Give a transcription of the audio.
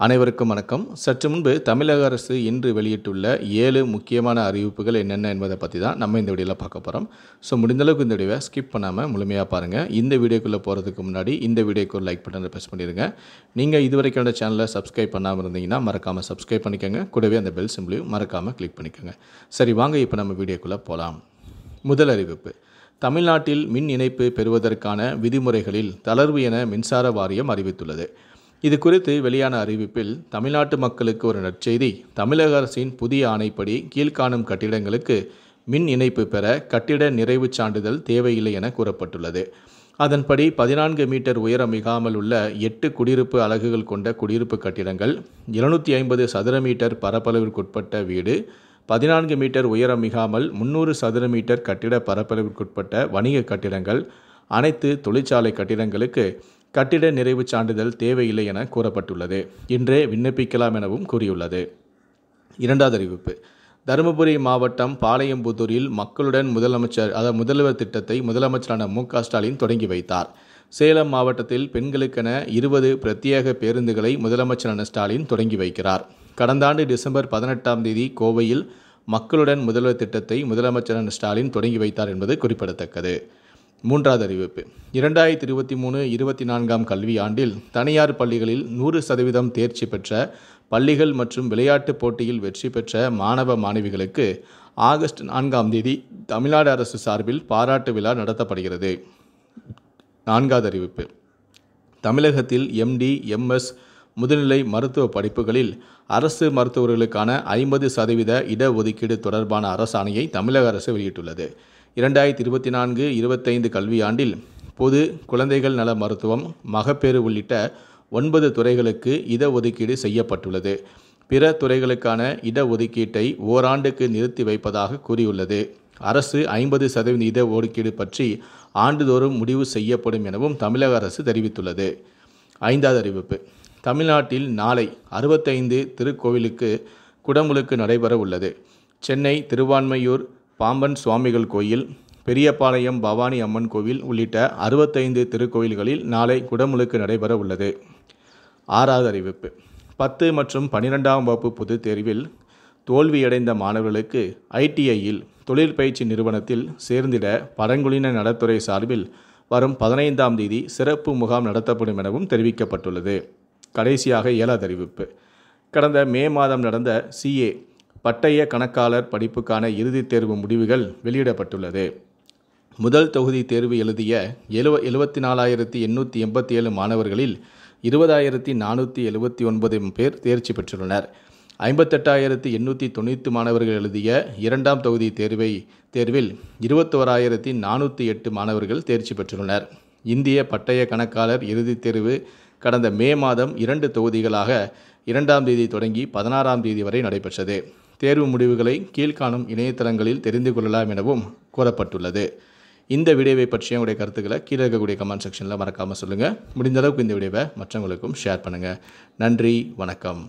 அனைவருக்கும் வணக்கம். சற்று முன்பு தமிழக அரசு இன்று வெளியிட்டுள்ள 7 முக்கியமான அறிவிப்புகள் என்னென்ன என்பதை பற்றி தான் நம்ம இந்த வீடியோவில் பார்க்க போகிறோம். முடிந்தளவுக்கு இந்த வீடியோவை ஸ்கிப் பண்ணாமல் முழுமையாக பாருங்கள். இந்த வீடியோக்குள்ளே போகிறதுக்கு முன்னாடி இந்த வீடியோக்கு ஒரு லைக் பட்டனை ப்ரெஸ் பண்ணிடுங்க. நீங்கள் இதுவரைக்கும் அந்த சேனலை சப்ஸ்கிரைப் பண்ணாமல் இருந்தீங்கன்னா மறக்காமல் சப்ஸ்கிரைப் பண்ணிக்கோங்க. கூடவே அந்த பெல் சிம்பிளையும் மறக்காமல் கிளிக் பண்ணிக்கோங்க. சரி, வாங்க இப்போ நம்ம வீடியோக்குள்ளே போகலாம். முதல் அறிவிப்பு: தமிழ்நாட்டில் மின் இணைப்பு பெறுவதற்கான விதிமுறைகளில் தளர்வு என மின்சார வாரியம் அறிவித்துள்ளது. இது குறித்து வெளியான அறிவிப்பில் தமிழ்நாட்டு மக்களுக்கு ஒரு நற்செய்தி. தமிழக அரசின் புதிய ஆணைப்படி கீழ்காணும் கட்டிடங்களுக்கு மின் இணைப்பு பெற கட்டிட நிறைவு சான்றிதழ் தேவையில்லை என கூறப்பட்டுள்ளது. அதன்படி 14 மீட்டர் உயரம் மிகாமல் உள்ள 8 குடியிருப்பு அலகுகள் கொண்ட குடியிருப்பு கட்டிடங்கள், 750 சதுர மீட்டர் பரப்பளவிற்குட்பட்ட வீடு, 14 மீட்டர் உயரம் மிகாமல் 300 சதுர மீட்டர் கட்டிட பரப்பளவிற்குட்பட்ட வணிக கட்டிடங்கள், அனைத்து தொழிற்சாலை கட்டிடங்களுக்கு கட்டிட நிறைவு சான்றிதழ் தேவையில்லை என கூறப்பட்டுள்ளது. இன்றே விண்ணப்பிக்கலாம் எனவும் கூறியுள்ளது. இரண்டாவது அறிவிப்பு: தருமபுரி மாவட்டம் பாளையம்புதூரில் மக்களுடன் முதல்வர் திட்டத்தை முதலமைச்சரான மு.க. ஸ்டாலின் தொடங்கி வைத்தார். சேலம் மாவட்டத்தில் பெண்களுக்கென 20 பிரத்யேக பேருந்துகளை முதலமைச்சரான ஸ்டாலின் தொடங்கி வைக்கிறார். கடந்த ஆண்டு டிசம்பர் 18ஆம் தேதி கோவையில் மக்களுடன் முதல்வர் திட்டத்தை முதலமைச்சரான ஸ்டாலின் தொடங்கி வைத்தார் என்பது குறிப்பிடத்தக்கது. மூன்றாவது அறிவிப்பு: 2023-24 கல்வி ஆண்டில் தனியார் பள்ளிகளில் 100% தேர்ச்சி பெற்ற பள்ளிகள் மற்றும் விளையாட்டுப் போட்டியில் வெற்றி பெற்ற மாணவ மாணவிகளுக்கு ஆகஸ்ட் 4ஆம் தேதி தமிழ்நாடு அரசு சார்பில் பாராட்டு விழா நடத்தப்படுகிறது. நான்காவது அறிவிப்பு: தமிழகத்தில் MD, MS முதுநிலை மருத்துவ படிப்புகளில் அரசு மருத்துவர்களுக்கான 50% இடஒதுக்கீடு தொடர்பான அரசாணையை தமிழக அரசு வெளியிட்டுள்ளது. 2024-25 கல்வியாண்டில் பொது, குழந்தைகள் நல மருத்துவம், மகப்பேறு உள்ளிட்ட 9 துறைகளுக்கு இடஒதுக்கீடு செய்யப்பட்டுள்ளது. பிற துறைகளுக்கான இடஒதுக்கீட்டை ஓராண்டுக்கு நிறுத்தி வைப்பதாக கூறியுள்ளது. அரசு 50% இடஒதுக்கீடு பற்றி ஆண்டுதோறும் முடிவு செய்யப்படும் எனவும் தமிழக அரசு தெரிவித்துள்ளது. ஐந்தாவது அறிவிப்பு: தமிழ்நாட்டில் நாளை 65 திருக்கோவிலுக்கு குடமுழுக்கு நடைபெற உள்ளது. சென்னை திருவான்மையூர் பாம்பன் சுவாமிகள் கோயில், பெரியபாளையம் பவானி அம்மன் கோவில் உள்ளிட்ட 65 திருக்கோயில்களில் நாளை குடமுழுக்கு நடைபெற உள்ளது. ஆறாவது அறிவிப்பு: 10 மற்றும் 12ஆம் வகுப்பு பொதுத் தேர்வில் தோல்வியடைந்த மாணவர்களுக்கு ITIயில் தொழிற்பயிற்சி நிறுவனத்தில் சேர்ந்திட பழங்குடியின நலத்துறை சார்பில் வரும் 15ஆம் தேதி சிறப்பு முகாம் நடத்தப்படும் எனவும் தெரிவிக்கப்பட்டுள்ளது. கடைசியாக 7வது அறிவிப்பு: கடந்த மே மாதம் நடந்த CA பட்டய கணக்காளர் படிப்புக்கான இறுதித் தேர்வு முடிவுகள் வெளியிடப்பட்டுள்ளது. முதல் தொகுதி தேர்வு எழுதிய 74,887 மாணவர்களில் 20,479 பேர் தேர்ச்சி பெற்றுள்ளனர். 58,890 மாணவர்கள் எழுதிய இரண்டாம் தொகுதி தேர்வில் 21,408 மாணவர்கள் தேர்ச்சி பெற்றுள்ளனர். இந்திய பட்டய கணக்காளர் இறுதித் தேர்வு கடந்த மே மாதம் 2 தொகுதிகளாக 2ஆம் தேதி தொடங்கி 16ஆம் தேதி வரை நடைபெற்றது. தேர்வு முடிவுகளை கீழ்காணும் இணையதளங்களில் தெரிந்து கொள்ளலாம் எனவும் கூறப்பட்டுள்ளது. இந்த வீடியோவை பற்றிய உங்களுடைய கருத்துக்களை கீழே இருக்கக்கூடிய கமெண்ட் செக்ஷனில் மறக்காமல் சொல்லுங்கள். முடிந்த அளவுக்கு இந்த வீடியோவை மற்றவங்களுக்கும் ஷேர் பண்ணுங்கள். நன்றி, வணக்கம்.